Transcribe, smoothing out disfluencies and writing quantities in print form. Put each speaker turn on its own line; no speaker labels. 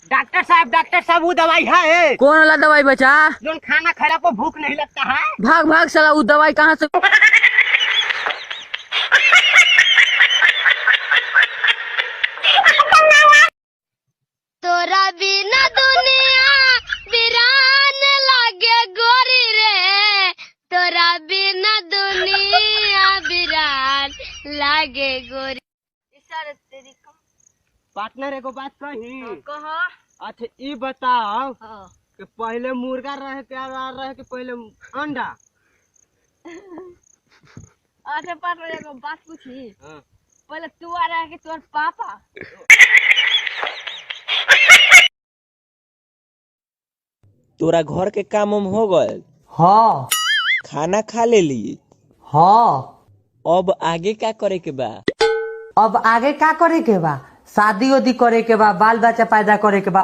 Doctor साहब वो दवाई है।
कौन वाला दवाई बचा?
जो खाना खाने को भूख नहीं लगता है।
भाग भाग साला, वो दवाई कहाँ से?
तोरा बिना दुनिया वीरान लागे गोरी रे, तोरा बिना दुनिया वीरान लागे गोरी।
पार्टनर एगो बात कही।
कहो।
अच्छा ये बताओ कि पहले मुर्गा रहे के रहे कि पहले अंडा?
अच्छा पार्टनर एगो बात पूछी। पहले तू आ रहा है कि तोर पापा?
तोरा घर के काम उम हो गए?
हाँ
खाना खा ले ली?
हाँ।
अब आगे क्या करे के बा?
अब आगे क्या करे के बा? शादी उदी करे के बा, बाल बच्चा पैदा करे के बा।